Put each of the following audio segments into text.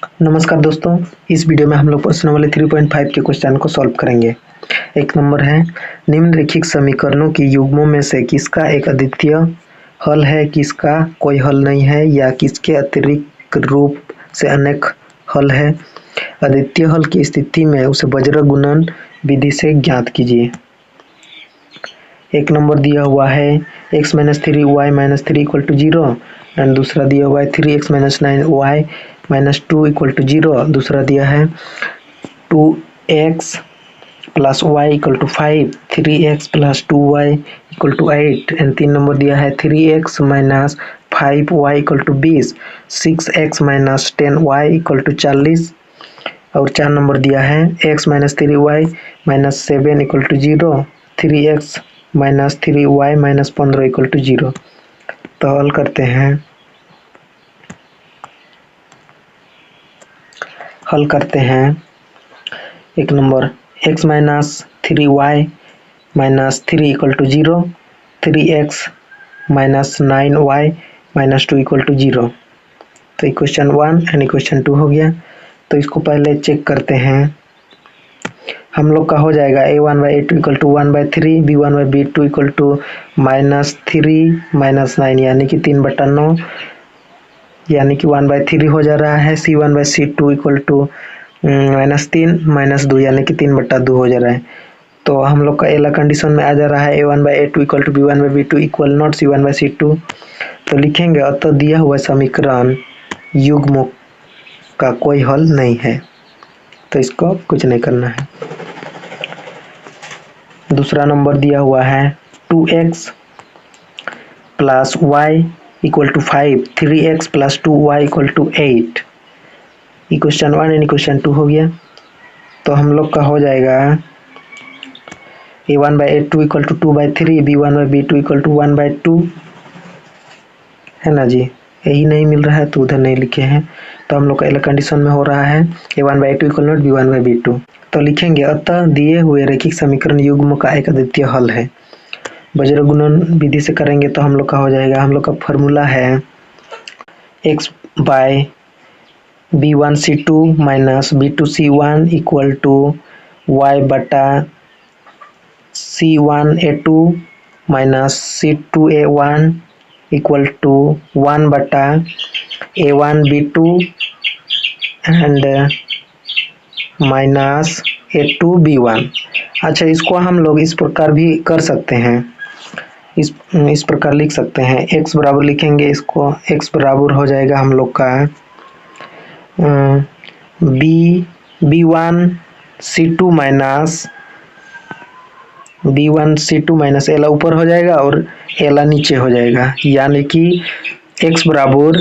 नमस्कार दोस्तों, इस वीडियो में हम लोग प्रश्न नंबर 3.5 के क्वेश्चन को सॉल्व करेंगे। एक नंबर है, निम्नलिखित समीकरणों की युग्मों में से किसका एक अद्वितीय हल है, किसका कोई हल नहीं है या किसके अतिरिक्त रूप से अनेक हल है। अद्वितीय हल की स्थिति में उसे वज्र गुणन विधि से ज्ञात कीजिए। एक नंबर दिया हुआ है x - 3y - 3 = 0 एंड दूसरा दिया हुआ है 3x - 9y - 2 = 0। दूसरा दिया है 2x + y = 5, 3x + 2y = 8 and 3 number दिया है 3x - 5y = 20, 6x - 10y = 40 और 4 नंबर दिया है x - 3y - 7 = 0, 3x - 3y - 15 = 0। तो हल करते हैं। एक number x - 3y - 3 = 0, 3x - 9y - 2 = 0। तो इक्वेशन 1 एंड इक्वेशन 2 हो गया। तो इसको पहले चेक करते हैं। हम लोग का हो जाएगा a1/a2 = 1/3, b1/b2 = -3 - 9 यानी कि 3/9 यानी कि 1/3 हो जा रहा है। c1/c2 = -3 - 2 यानी कि 3/2 हो जा रहा है। तो हम लोग का एला कंडीशन में आ जा रहा है a1/a2 = b1/b2 = not c1/c2। तो लिखेंगे अतः दिया हुआ समीकरण युग्म का कोई हल नहीं है, तो इसको कुछ नहीं करना है। दूसरा नंबर दिया हुआ है 2x + y = 5, 3x + 2y = 8। Equation 1 and equation 2 हो गया। तो हम लोग का हो जाएगा a1/a2 = 2/3, b1/b2 = 1/2 है ना जी। यही नहीं मिल रहा है तो उधर नहीं लिखे हैं। तो हम लोग का एल कंडीशन में हो रहा है a1/a2 = not b1/b2। तो लिखेंगे अतः दिए हुए रैखिक समीकरण युग्म का एक अद्वितीय हल है। वज्र गुणन विधि से करेंगे तो हम लोग का हो जाएगा, हम लोग का फॉर्मूला है x/b1c2 - b2c1 = y/c1a2 - c2a1 = 1/a1b2 and -a2b1। अच्छा, इसको हम लोग इस प्रकार भी कर सकते हैं, इस प्रकार लिख सकते हैं। x बराबर लिखेंगे, इसको x बराबर हो जाएगा हम लोग का b1c2 - एला ऊपर हो जाएगा और एला नीचे हो जाएगा, यानी कि x बराबर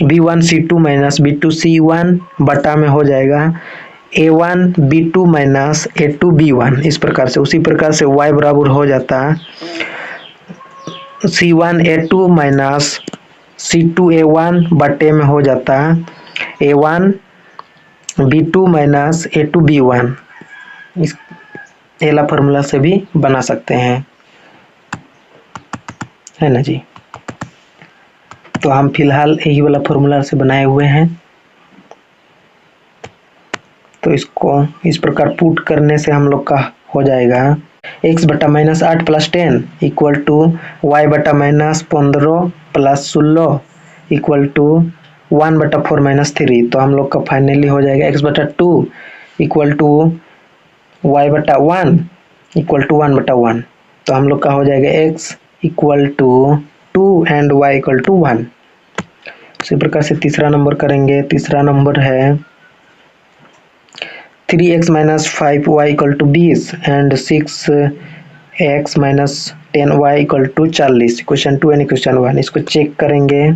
b1c2 - b2c1 बटा में हो जाएगा a1b2 - a2b1। इस प्रकार से उसी प्रकार से y बराबर हो जाता c1a2 - c2a1 बटे में हो जाता a1b2 - a2b1। इस एला फार्मूला से भी बना सकते हैं, है ना जी। तो हम फिलहाल यही वाला फार्मूला से बनाए हुए हैं। तो इसको इस प्रकार पुट करने से हम लोग का हो जाएगा x बटा -8 + 10 = y बटा -15 + 16 = 1/4 - 3। तो हम लोग का फाइनली हो जाएगा x बटा 2 = y बटा 1 = 1/1। तो हम लोग का हो जाएगा x = 2 एंड y = 1। इसी प्रकार से तीसरा नंबर करेंगे। तीसरा नंबर है 3x - 5y = 20 and 6x - 10y = 40। Equation 2 and equation 1 इसको चेक करेंगे।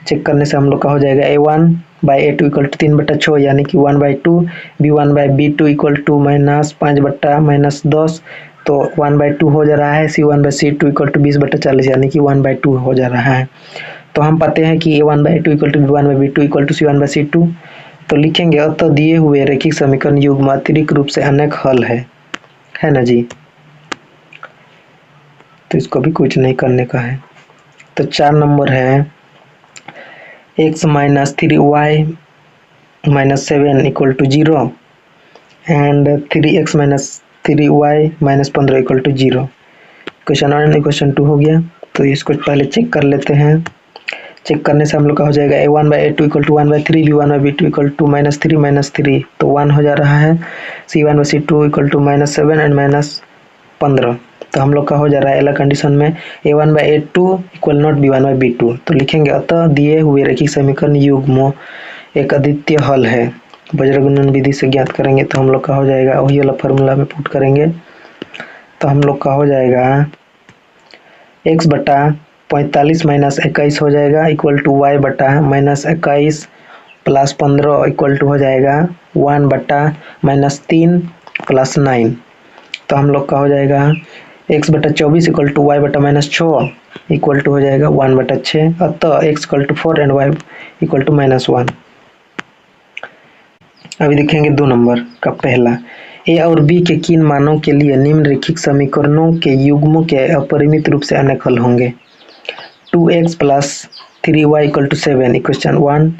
चेक करने से हम लोग का हो जाएगा a1/a2 = 3/6 यानी कि 1/2, b1/b2 = -5/-10। तो 1/2 हो जा रहा है। c1/c2 = 20/40 यानी कि 1/2 हो जा रहा है। तो हम पाते हैं कि a1/a2 = b1/b2 = c1/c2। तो लिखेंगे अतः दिए हुए रैखिक समीकरण युग्म अतिरिक्त रूप से अनेक हल है ना जी। तो इसको भी कुछ नहीं करने का है। तो 4 नंबर है x - 3y minus 7 equal to 0 and 3x minus 3y minus 15 equal to 0। Question 1 equation 2 हो गया। तो इसको पहले चेक कर लेते हैं। चेक करने से हम लोग का हो जाएगा a1/a2 equal to 1/3 b1/b2 equal to -3 तो 1 हो जा रहा है। c1/c2 इक्वल टू -7 एंड -15 तो हम लोग का हो जा रहा है एला कंडीशन में a1/a2 इक्वल नॉट b1/b2। तो लिखेंगे अतः दिए हुए रैखिक समीकरण युग्म एक अद्वितीय हल है। वज्रगुणन विधि से ज्ञात करेंगे तो हम लोग का हो जाएगा, वही वाला फॉर्मूला में पुट करेंगे तो हम लोग का हो जाएगा x बटा 45 माइनस 21 हो जाएगा इक्वल टू y बटा -21 प्लस 15 इक्वल टू हो जाएगा 1 बटा -3 प्लस 9। तो हम लोग का हो जाएगा x बटा 24 इक्वल टू y बटा -6 इक्वल टू हो जाएगा 1 बटा 6। अतः x equal to 4 and y equal to -1। अभी देखेंगे 2 नंबर का पहला, ए और बी के किन मानों के लिए निम्नलिखित समीकरणों के युग्मों के अपरिमित रूप से अनेक हल होंगे। 2x plus 3y equal to 7 question 1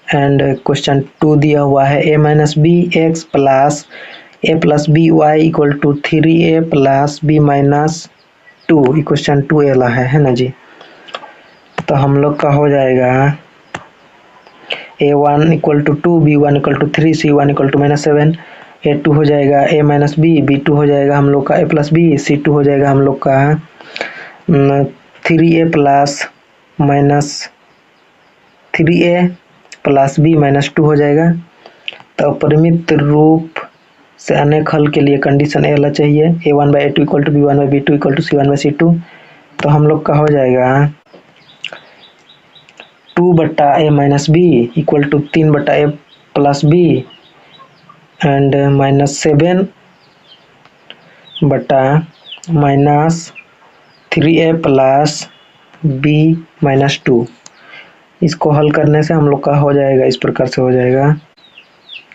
and question 2 दिया हुआ है a minus b x plus a plus b y equal to 3a plus b minus 2 question 2 वाला है ना जी। तो हम लोग का हो जाएगा a1 equal to 2 b1 equal to 3 c1 equal to -7 a2 हो जाएगा a माइनस बी b2 हो जाएगा हम लोग का a प्लस बी c2 हो जाएगा हम लोग का 3a plus -3a plus b minus 2 हो जाएगा। तो अपरिमित रूप से अनेक हल के लिए कंडीशन ए वाला चाहिए a1/a2 equal to b1/b2 equal to c1/c2। तो हम लोग का हो जाएगा 2 बटा a minus b equal to 3 बटा a प्लस बी एंड -7 बटा -3a प्लस b माइनस 2। इसको हल करने से हम लोग का हो जाएगा इस प्रकार से हो जाएगा।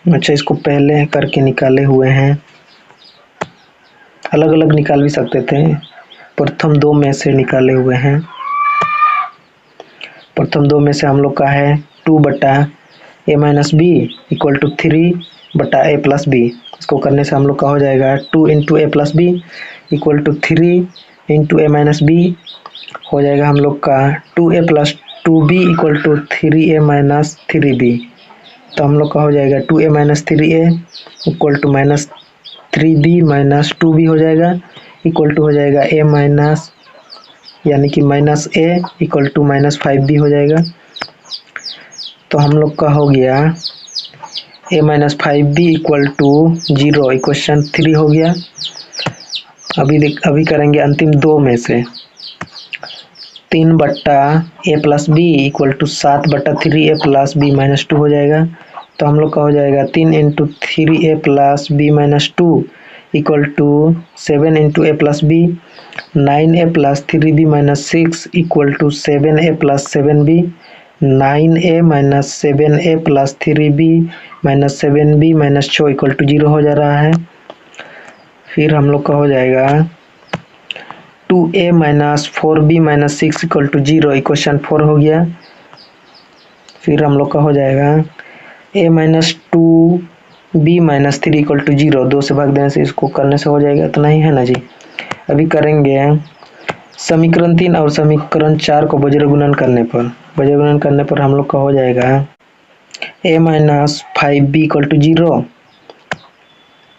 अच्छा, इसको पहले करके निकाले हुए हैं, अलग अलग निकाल भी सकते थे, प्रथम 2 में से निकाले हुए हैं। प्रथम 2 में से हम लोग का है 2 बटा a minus b equal to 3 बटा a प्लस बी। इसको करने से हम लोग का हो जाएगा 2 into a plus b equal to 3 into a minus b हो जाएगा हम लोग का 2a plus 2b equal to 3a minus 3b। तो हम लोग का हो जाएगा 2a minus 3a equal to -3b minus 2b हो जाएगा इक्वल टू हो जाएगा a माइनस यानी कि -a इक्वल टू -5b हो जाएगा। तो हम लोग का हो गया a minus 5b equal to 0 equation 3 हो गया। अभी करेंगे अंतिम 2 में से 3 बट्टा a plus b equal to 7 बट्टा 3a प्लस b माइनस 2 हो जाएगा। तो हम लोग का हो जाएगा 3 into 3a plus b minus 2 equal to 7 into a plus b 9a plus 3b minus 6 equal to 7a plus 7b 9a minus 7a plus 3b minus 7b minus 6 equal to 0 हो जा रहा है। फिर हम लोग का हो जाएगा 2a minus 4b minus 6 equal to 0 equation 4 हो गया। फिर हम लोग का हो जाएगा a minus 2b minus 3 equal to 0, 2 से भाग देने से इसको करने से हो जाएगा, इतना ही है ना जी। अभी करेंगे समीकरण 3 और समीकरण 4 को वज्रगुणन करने पर हम लोग का हो जाएगा a minus 5b equal to 0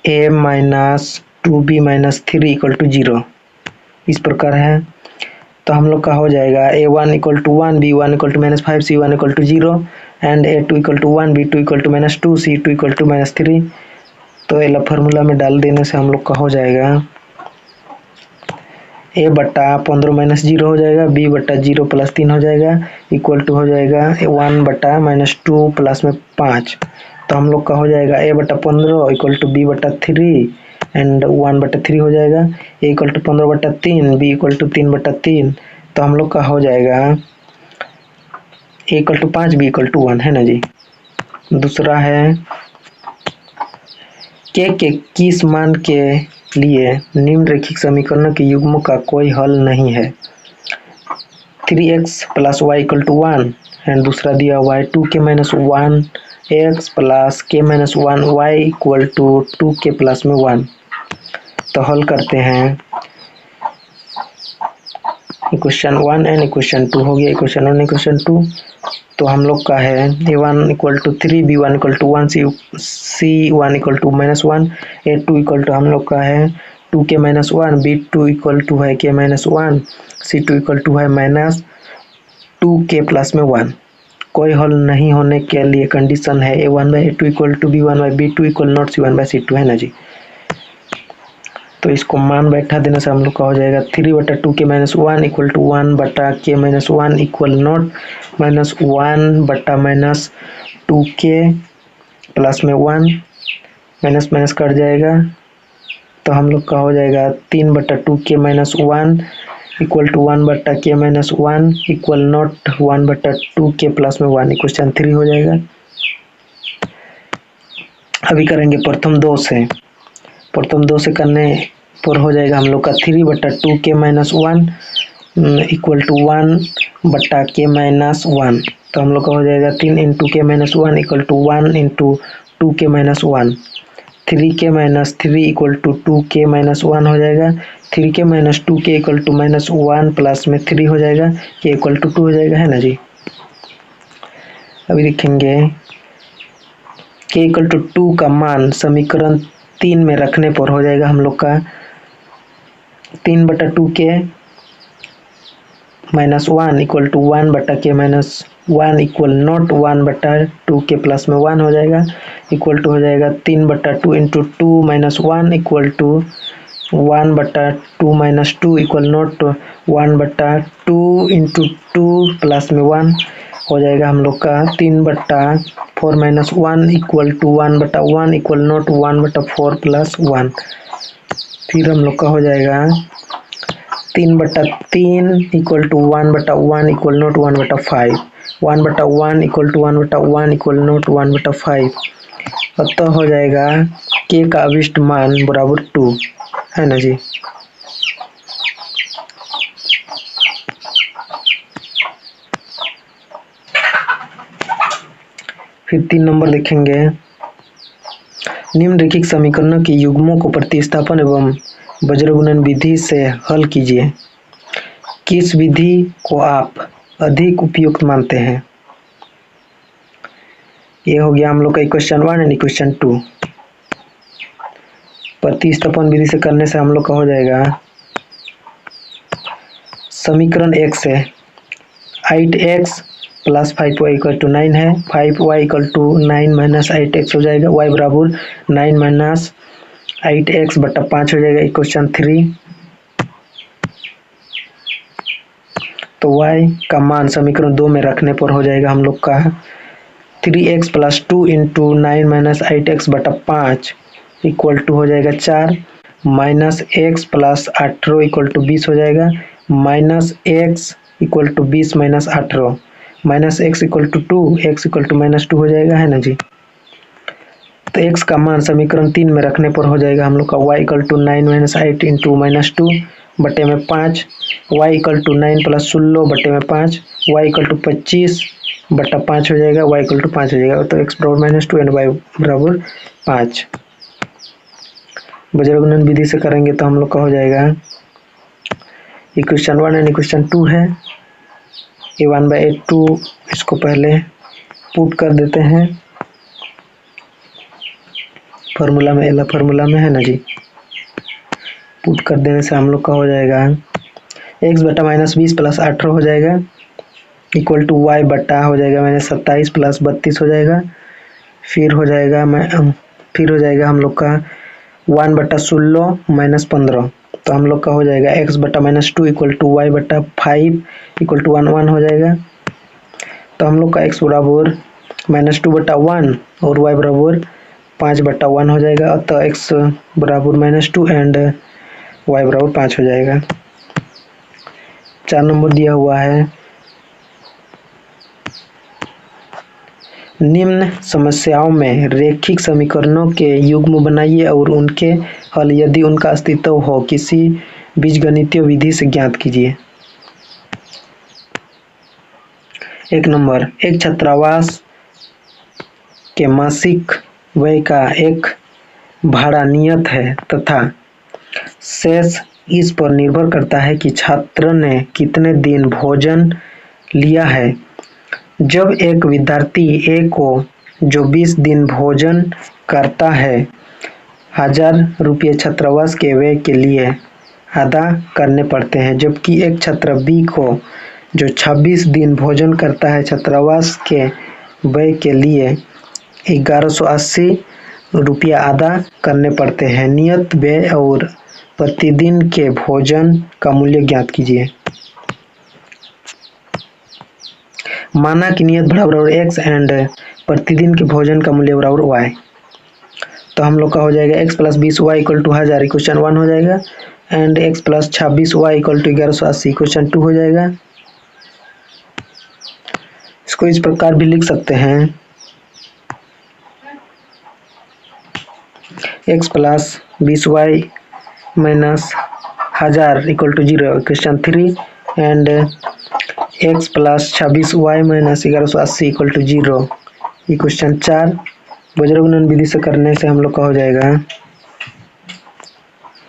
a minus 2b minus 3 equal to 0 इस प्रकार है। तो हम लोग का हो जाएगा a1 equal to 1 b1 equal to -5 c1 equal to 0 and a2 equal to 1 b2 equal to -2 c2 equal to -3। तो एला फार्मूला में डाल देने से हम लोग का हो जाएगा a बट्टा 15 माइनस 0 हो जाएगा, b बट्टा 0 प्लस 3 हो जाएगा इक्वल टू हो जाएगा 1 बट्टा -2 प्लस में 5। तो हम लोग का हो जाएगा a बट्टा 15 इक्वल टू b बट्टा 3 एंड 1 बट्टा 3 हो जाएगा, a इक्वल टू 15 बट्टा 3 b इक्वल टू 3 बट्टा 3। तो हम लोग का हो जाएगा a equal to 5 b equal to 1 है ना जी। दूसरा है के किस मान के लिए निम्नलिखित समीकरणों के युग्मों का कोई हल नहीं है। 3x plus y equal to 1 and दूसरा दिया हुआ है 2k minus 1 x plus k minus 1 y equal to 2k plus में 1। तो हल करते हैं। इक्वेशन 1 एंड इक्वेशन 2 हो गया, इक्वेशन 1 इक्वेशन 2। तो हम लोग का है a1 equal to 3, b1 equal to 1, c1 equal to -1, a2 equal to हम लोग का है 2k minus 1, b2 equal to है k minus 1, c2 equal to है -2k प्लस में 1। कोई हल नहीं होने के लिए कंडीशन है a1/a2 equal to b1/b2 equal not c1/c2, है ना जी। तो इसको मान बैठा देने से हम लोग का हो जाएगा 3/2k minus 1 equal to 1/k minus 1 equal not -1/-2k plus में 1, माइनस माइनस कट जाएगा। तो हम लोग का हो जाएगा 3/2k minus 1 equal to 1/k minus 1 equal not 1/2k plus में 1, क्वेश्चन 3 हो जाएगा। अभी करेंगे प्रथम दो से। प्रथम दो से करने पर हो जाएगा हम लोग का 3/2k minus 1 equal to 1/k minus 1। तो हम लोग का हो जाएगा 3 into k minus 1 equal to 1 into 2k minus 1। 3k minus 3 equal to 2k minus 1 हो जाएगा। 3k minus 2k equal to -1 plus में 3 हो जाएगा, k इक्वल टू 2 हो जाएगा, है ना जी। अभी देखेंगे k इक्वल टू 2 का मान समीकरण 3 में रखने पर हो जाएगा हम लोग का 3/2k minus 1 equal to 1/k minus 1 equal not 1/2k plus में 1 हो जाएगा, इक्वल टू हो जाएगा 3/2 into 2 minus 1 equal to 1/2 minus 2 equal not 1/2 into 2 plus में 1 हो जाएगा हम लोग का 3/4 minus 1 equal to 1/1 equal not 1/4 plus 1। फिर हम लोग का हो जाएगा 3/3 equal to 1/1 equal not 1/5, 1/1 equal to 1/1 equal not 1/5। अतः हो जाएगा k का अभिष्ट मान बराबर 2, है ना जी। फिर 3 नंबर देखेंगे। निम्नलिखित समीकरणों के युग्मों को प्रतिस्थापन एवं वज्रगुणन विधि से हल कीजिए। किस विधि को आप अधिक उपयुक्त मानते हैं? ये हो गया हम लोग का इक्वेशन 1 एंड इक्वेशन 2। प्रतिस्थापन विधि से करने से हम लोग का हो जाएगा समीकरण 1 से 8x plus 5y equal to 9 है, 5y equal to 9 minus 8x हो जाएगा, y बराबर 9 माइनस 8x बटा 5 हो जाएगा, इक्वेशन 3। तो y का मान समीकरण 2 में रखने पर हो जाएगा हम लोग का 3x plus 2 into 9 minus 8x बटा 5 इक्वल टू हो जाएगा 4, minus x plus 18 equal to 20 हो जाएगा, minus x equal to 20 minus 18, minus x equal to 2, x equal to -2 हो जाएगा, है ना जी। तो x का मान समीकरण 3 में रखने पर हो जाएगा हम लोग का y equal to 9 minus 8 into -2 बटे में 5, y इक्वल टू 9 प्लस 16 बटे में 5, y इक्वल टू 25 बटा 5 हो जाएगा, y इक्वल टू 5 हो जाएगा। तो x बराबर -2 एंड y बराबर 5। वज्रगुणन विधि से करेंगे तो हम लोग का हो जाएगा इक्वेशन 1 एंड इक्वेशन 2 है, a1/a2 इसको पहले पुट कर देते हैं फार्मूला में, एला फार्मूला में, है ना जी। पुट कर देने से हम लोग का हो जाएगा x बटा -20 प्लस 18 हो जाएगा इक्वल टू y बटा हो जाएगा -27 प्लस 32 हो जाएगा। फिर हो जाएगा हम लोग का 1/16 माइनस 15। तो हम लोग का हो जाएगा x बटा -2 इक्वल टू y बटा 5 इक्वल टू 1 हो जाएगा। तो हम लोग का x बराबर -2/1 और y बराबर 5/1 हो जाएगा। अतः x बराबर -2 एंड y बराबर 5 हो जाएगा। 4 नंबर दिया हुआ है, निम्न समस्याओं में रेखिक समीकरणों के युग्म बनाइए और उनके हल यदि उनका अस्तित्व हो किसी बीजगणितीय विधि से ज्ञात कीजिए। 1 नंबर, एक छात्रावास के मासिक व्यय का एक भाड़ा नियत है तथा शेष इस पर निर्भर करता है कि छात्र ने कितने दिन भोजन लिया है। जब एक विद्यार्थी ए को जो 20 दिन भोजन करता है 1000 रुपये छात्रावास के व्यय के लिए अदा करने पड़ते हैं, जबकि एक छात्र बी को जो 26 दिन भोजन करता है छात्रावास के व्यय के लिए 1180 रुपया अदा करने पड़ते हैं। नियत व्यय और प्रतिदिन के भोजन का मूल्य ज्ञात कीजिए। माना कि नियत बराबर x एंड प्रतिदिन के भोजन का मूल्य बराबर y, तो हम लोग का हो जाएगा x plus 20y equal to 1000 equation 1 हो जाएगा and x plus 26y equal to 1180 equation 2 हो जाएगा। इसको इस प्रकार भी लिख सकते हैं x plus 20y minus 1000 equal to 0 equation 3 and x plus 26y minus 1180 equal to 0 equation 4। वज्रगुणन विधि से करने से हम लोग का हो जाएगा,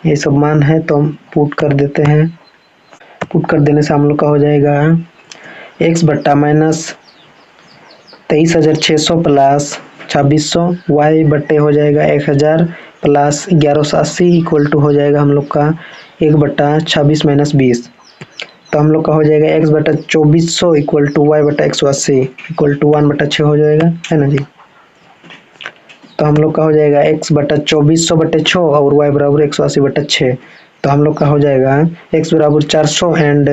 ये सब मान है तो हम पुट कर देते हैं। पुट कर देने से हम लोग का हो जाएगा x बट्टा माइनस 23,600 प्लस 2600 y बट्टे हो जाएगा 1000 प्लस 1180 इक्वल टू हो जाएगा हम लोग का 1 बट्टा 26 माइनस 20, तो हम लोग का हो जाएगा x बट्टा 2400 इक्वल टू y बट्टा 180 इक्वल टू 1 बट्टा 6 हो जाएगा, है ना जी। तो हम लोग का हो जाएगा x बट्टा 2400 बट्टे 6 और y बराबर 180 बट्टा 6, तो हम लोग का हो जाएगा x बराबर 400 एंड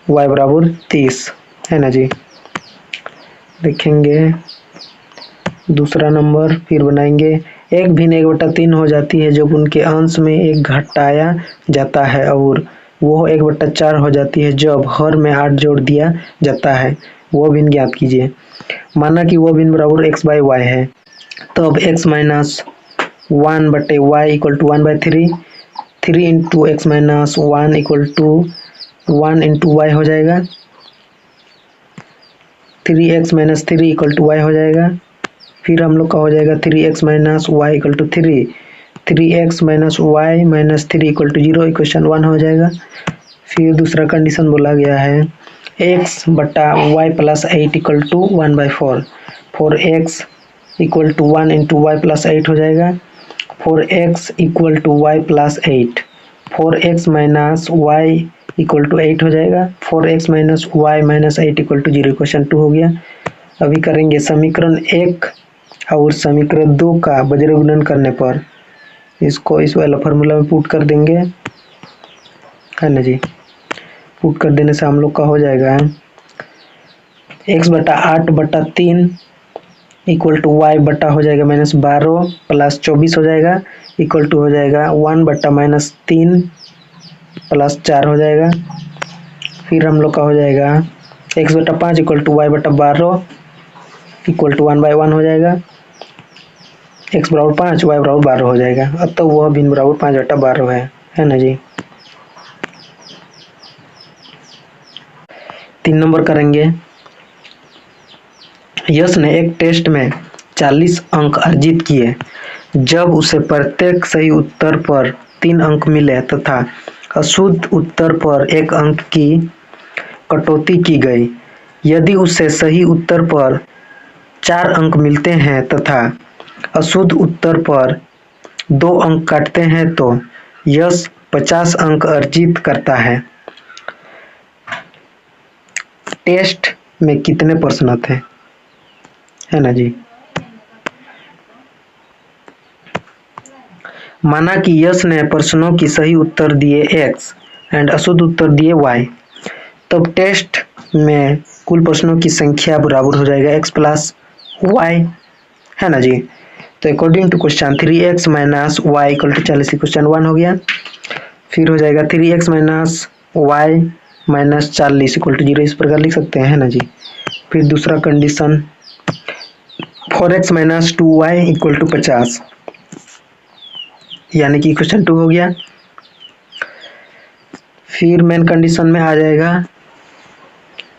y बराबर 30, है ना जी। देखेंगे दूसरा नंबर फिर बनाएंगे। एक भिन्न 1/3 हो जाती है जब उनके अंश में एक घटाया जाता है और वो 1/4 हो जाती है जब हर में 8 जोड़ दिया जाता है। वो भिन्न ज्ञात कीजिए। माना कि वो भिन्न बराबर x बाई वाई है, तो अब x माइनस 1 बटे y equal to 1/3, 3 into x minus 1 equal to 1 into y हो जाएगा, 3x minus 3 equal to Y हो जाएगा। फिर हम लोग का हो जाएगा 3x minus y equal to 3, 3x minus y minus 3 equal to 0 equation 1 हो जाएगा। फिर दूसरा कंडीशन बोला गया है x बटा y plus 8 equal to 1/4, 4x equal to 1 into y plus 8 हो जाएगा, 4x equal to y plus 8, 4x minus y equal to 8 हो जाएगा, 4x minus y minus 8 equal to 0 equation 2 हो गया। अभी करेंगे समीकरण 1 और समीकरण 2 का वज्रगुणन करने पर इसको इस वाला फार्मूला में पुट कर देंगे, है ना जी। पुट कर देने से हम लोग का हो जाएगा x बटा 8 बटा 3 इक्वल टू वाई बटा हो जाएगा माइनस 12 प्लस 24 हो जाएगा इक्वल टू हो जाएगा 1 बटा माइनस 3 प्लस 4 हो जाएगा। फिर हम लोग का हो जाएगा x बटा 5 इक्वल टू वाई बटा 12 इक्वल टू 1/1 हो जाएगा, x बराबर 5 y बराबर 12 हो जाएगा। अब तो वह भिन्न बराबर 5 बटा 12 है ना जी। 3 नंबर करेंगे। यश ने एक टेस्ट में 40 अंक अर्जित किए जब उसे प्रत्येक सही उत्तर पर 3 अंक मिले तथा अशुद्ध उत्तर पर 1 अंक की कटौती की गई। यदि उसे सही उत्तर पर 4 अंक मिलते हैं तथा अशुद्ध उत्तर पर 2 अंक काटते हैं तो यश 50 अंक अर्जित करता है। टेस्ट में कितने प्रश्न थे, है ना जी। माना कि यश ने प्रश्नों की सही उत्तर दिए x एंड अशुद्ध उत्तर दिए y, तब टेस्ट में कुल प्रश्नों की संख्या बराबर हो जाएगा x प्लस वाई, है ना जी। तो according to question 3x minus y equal to 40 question 1 हो गया। फिर हो जाएगा 3x minus y minus 40 equal to 0, इस प्रकार लिख सकते हैं, है ना जी। फिर दूसरा condition 4x minus 2y equal to 50, यानी कि क्वेश्चन 2 हो गया। फिर मेन कंडीशन में आ जाएगा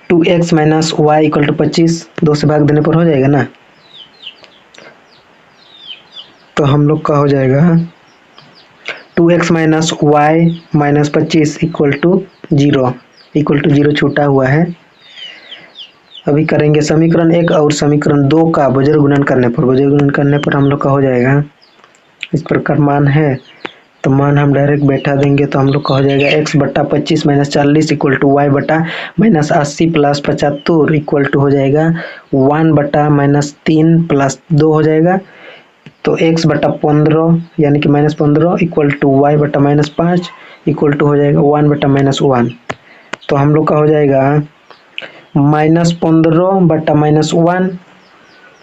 2x minus y equal to 25, 2 से भाग देने पर हो जाएगा ना। तो हम लोग का हो जाएगा 2x minus y minus 25 equal to zero छूटा हुआ है। अभी करेंगे समीकरण 1 और समीकरण 2 का बजर गुणन करने पर हम लोग का हो जाएगा इस प्रकार मान है, तो मान हम डायरेक्ट बैठा देंगे तो हम लोग का हो जाएगा x बटा 25 माइनस 40 इक्वल टू वाई बटा माइनस 80 प्लस 75 इक्वल टू हो जाएगा 1 बटा माइनस 3 प्लस 2 हो जाएगा, तो x बटा 15 यानी कि माइनस 15 इक्वल टू वाई बटा माइनस 5 इक्वल टू हो जाएगा 1 बटा माइनस 1। तो हम लोग का हो जाएगा माइनस 15 बटा minus 1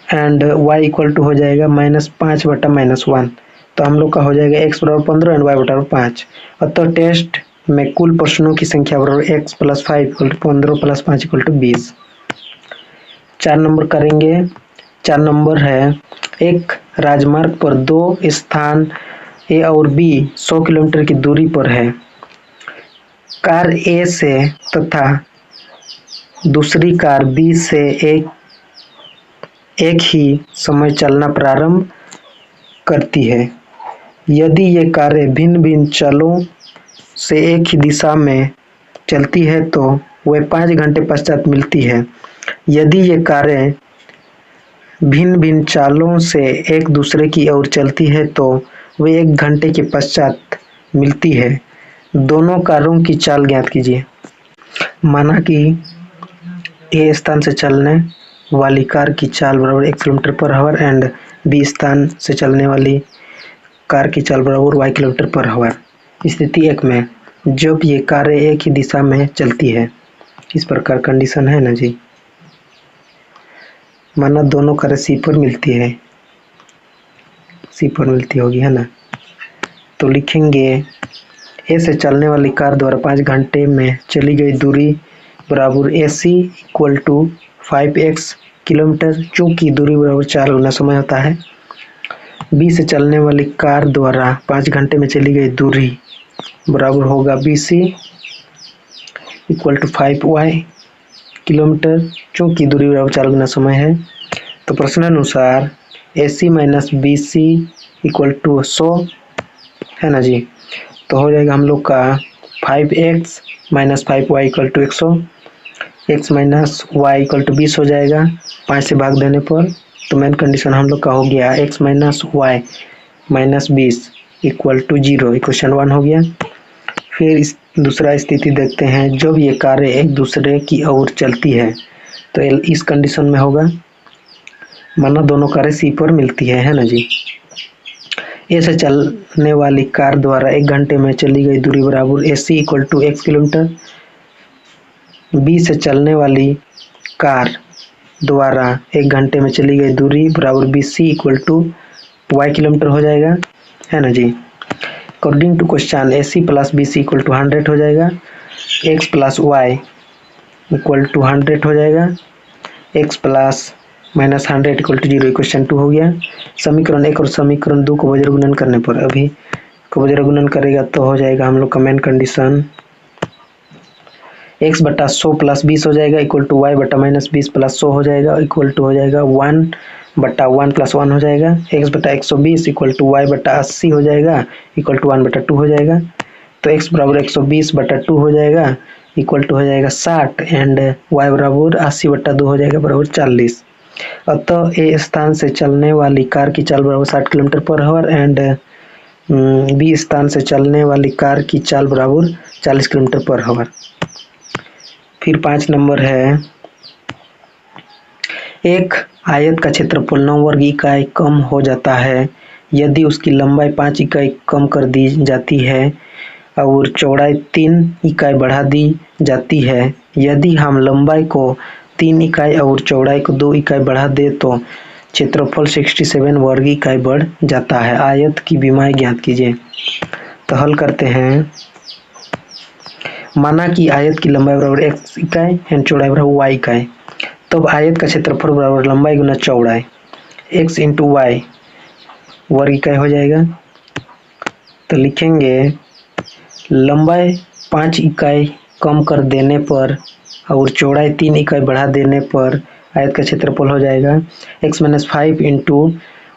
and y equal to हो जाएगा माइनस 5 बटा माइनस 1। तो हम लोग का हो जाएगा x बराबर 15 एंड y बराबर 5। अतः टेस्ट में कुल प्रश्नों की संख्या बराबर x plus 5 equal to 15 plus 5 equal to 20। 4 number करेंगे। 4 नंबर है, एक राजमार्ग पर दो स्थान A और B 100 किलोमीटर की दूरी पर है। कार A से तथा दूसरी कार B से एक ही समय चलना प्रारंभ करती है। यदि ये कारें भिन्न भिन्न चलों से एक ही दिशा में चलती है तो वे 5 घंटे पश्चात मिलती है। यदि ये कारें भिन्न भिन्न चालों से एक दूसरे की ओर चलती है तो वे 1 घंटे के पश्चात मिलती है। दोनों कारों की चाल ज्ञात कीजिए। माना कि ए स्थान से चलने वाली कार की चाल बराबर 1 kilometre per hour and B स्थान से चलने वाली कार की चाल बराबर y किलोमीटर पर आवर। स्थिति 1 में जब ये कारें एक ही दिशा में चलती है, इस प्रकार कंडीशन है ना जी। माना दोनों कारें सी पर मिलती होगी, है ना। तो लिखेंगे ए से चलने वाली कार द्वारा 5 घंटे में चली गई दूरी बराबर AC equal to 5x kilometre, चूँकि दूरी बराबर 4 गुना समय होता है। बी से चलने वाली कार द्वारा 5 घंटे में चली गई दूरी बराबर होगा BC equal to 5y kilometre, चूँकि दूरी बराबर 4 गुना समय है। तो प्रश्नानुसार AC minus BC equal to 100 है ना जी। तो हो जाएगा हम लोग का 5x minus 5y equal to 100, x minus y equal to 20 हो जाएगा 5 से भाग देने पर। तो मेन कंडीशन हम लोग का हो गया x minus y minus 20 equal to 0, equation 1 हो गया। फिर इस दूसरा स्थिति देखते हैं, जब ये कारें एक दूसरे की ओर चलती है तो इस कंडीशन में होगा, माना दोनों कारें सी पर मिलती है ना जी। ए से चलने वाली कार द्वारा 1 घंटे में चली गई दूरी बराबर AC equal to x kilometre. B से चलने वाली कार द्वारा 1 घंटे में चली गई दूरी बराबर BC equal to y kilometre हो जाएगा, है ना जी। According to question AC plus BC equal to 100 हो जाएगा, x plus y equal to 100 हो जाएगा, x plus minus 100 equal to 0, equation 2 हो गया। समीकरण 1 और समीकरण 2 को वज्र गुणन करने पर, अभी को वज्र गुणन करेगा तो हो जाएगा हम लोग का मेन कंडीशन x बटा 100 प्लस 20 हो जाएगा इक्वल टू y बटा माइनस 20 प्लस 100 हो जाएगा इक्वल टू हो जाएगा 1 बटा 1 प्लस 1 हो जाएगा, x बटा 120 इक्वल टू y बटा 80 हो जाएगा इक्वल टू 1 बटा 2 हो जाएगा। तो x बराबर 120 बटा 2 हो जाएगा इक्वल टू हो जाएगा 60 एंड y बराबर 80 बटा 2 हो जाएगा बराबर 40। अतः ए स्थान से चलने वाली कार की चाल बराबर 60 kilometre per hour and B स्थान से चलने वाली कार की चाल बराबर 40 किलोमीटर पर आवर। फिर 5 नंबर है, एक आयत का क्षेत्रफल 9 वर्ग इकाई कम हो जाता है यदि उसकी लंबाई 5 इकाई कम कर दी जाती है और चौड़ाई 3 इकाई बढ़ा दी जाती है। यदि हम लंबाई को 3 इकाई और चौड़ाई को 2 इकाई बढ़ा दे तो क्षेत्रफल 67 वर्ग इकाई बढ़ जाता है। आयत की विमाएं ज्ञात कीजिए। तो हल करते हैं। माना कि आयत की लंबाई बराबर x इकाई एंड चौड़ाई बराबर y इकाई, तब आयत का क्षेत्रफल बराबर लंबाई गुना चौड़ाई x इंटू वाई वर्ग इकाई हो जाएगा। तो लिखेंगे लंबाई 5 इकाई कम कर देने पर और चौड़ाई 3 इकाई बढ़ा देने पर आयत का क्षेत्रफल हो जाएगा x minus 5 into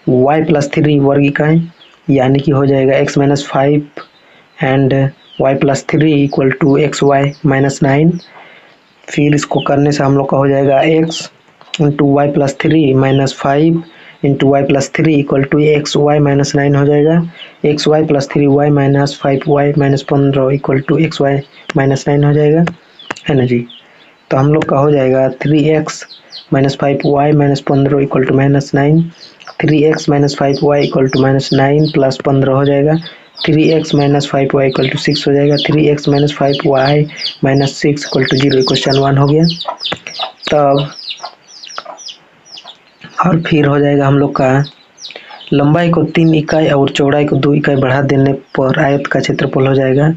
y plus 3 वर्ग इकाई, यानी कि हो जाएगा x minus 5 and y plus 3 equal to x y minus 9। फिर इसको करने से हम लोग का हो जाएगा x into y plus 3 minus 5 into y plus 3 equal to x y minus 9 हो जाएगा। X y plus 3 y minus 5 y minus 15 equal to x y minus 9 हो जाएगा, है ना जी। तो हम लोग का हो जाएगा 3x minus 5y minus 15 equal to minus 9, 3x minus 5y equal to minus 9 plus 15 हो जाएगा, 3x minus 5y equal to 6 हो जाएगा, 3x minus 5y minus 6 equal to 0। Question 1 हो गया। तब और फिर हो जाएगा हम लोग का लंबाई को 3 इकाई और चौड़ाई को 2 इकाई बढ़ा देने पर आयत का क्षेत्रफल हो जाएगा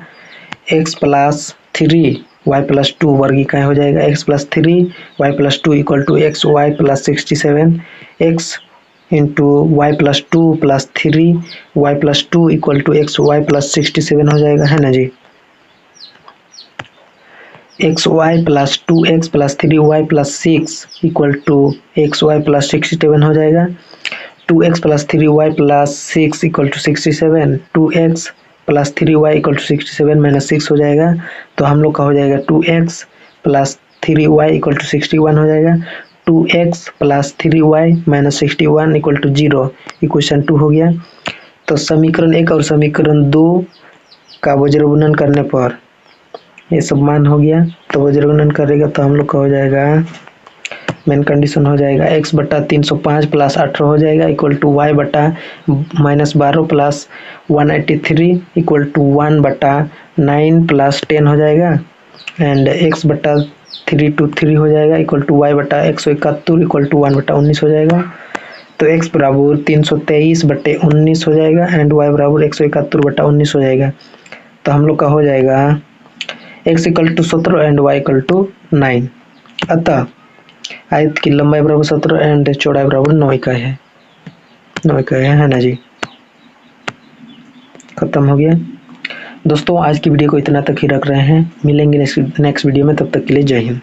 x प्लस 3 y प्लस 2 वर्ग इकाई हो जाएगा। x plus 3 y plus 2 equal to x y plus 67, x into y plus 2 plus 3 y plus 2 equal to x y plus 67 हो जाएगा, है ना जी। X y plus 2x plus 3y plus 6 equal to x y plus 67 हो जाएगा। 2x plus 3y plus 6 equal to 67, 2x plus 3y equal to 67 minus 6 हो जाएगा। तो हम लोग का हो जाएगा 2x plus 3y equal to 61 हो जाएगा। 2x plus 3y minus 61 equal to 0। Equation 2 हो गया। तो समीकरण 1 और समीकरण 2 का वज्रगुणन करने पर ये सब मान हो गया। तो वज्रगुणन करेगा तो हम लोग का हो जाएगा, मेन कंडीशन हो जाएगा x बटा 305 प्लस 18 हो जाएगा इक्वल टू y बटा माइनस 12 प्लस 183 इक्वल टू 1 बटा 9 प्लस 10 हो जाएगा। एंड x बटा 323 हो जाएगा इक्वल टू y बटा 171 इक्वल टू 1 बटा 19 हो जाएगा। तो x बराबर 323 बटे 19 हो जाएगा एंड y बराबर 171 बटा 19 हो जाएगा। तो हम लोग का हो जाएगा x equal to 17 and y equal to 9। अतः आयत की लंबाई बराबर 17 एंड चौड़ाई बराबर 9 इकाई है, 9 इकाई है ना जी। खत्म हो गया दोस्तों। आज की वीडियो को इतना तक ही रख रहे हैं, मिलेंगे नेक्स्ट वीडियो में, तब तक के लिए जय हिंद।